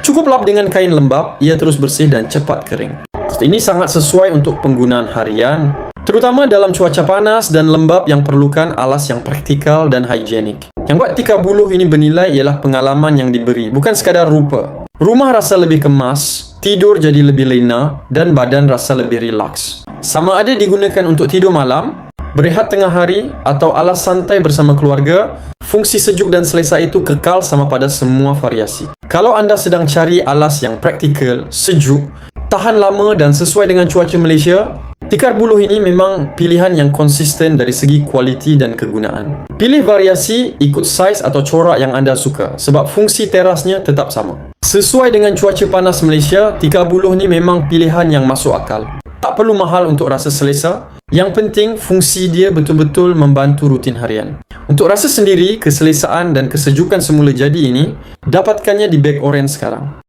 Cukup lap dengan kain lembap, ia terus bersih dan cepat kering. Ini sangat sesuai untuk penggunaan harian, terutama dalam cuaca panas dan lembab yang perlukan alas yang praktikal dan higienik. Yang buat Tika Buluh ini bernilai ialah pengalaman yang diberi, bukan sekadar rupa. Rumah rasa lebih kemas, tidur jadi lebih lena dan badan rasa lebih rilaks. Sama ada digunakan untuk tidur malam, berehat tengah hari atau alas santai bersama keluarga, fungsi sejuk dan selesa itu kekal sama pada semua variasi. Kalau anda sedang cari alas yang praktikal, sejuk, tahan lama dan sesuai dengan cuaca Malaysia, Tikar Buluh ini memang pilihan yang konsisten dari segi kualiti dan kegunaan. Pilih variasi ikut saiz atau corak yang anda suka sebab fungsi terasnya tetap sama. Sesuai dengan cuaca panas Malaysia, Tikar Buluh ni memang pilihan yang masuk akal. Tak perlu mahal untuk rasa selesa. Yang penting, fungsi dia betul-betul membantu rutin harian. Untuk rasa sendiri, keselesaan dan kesejukan semula jadi ini, dapatkannya di beg oren sekarang.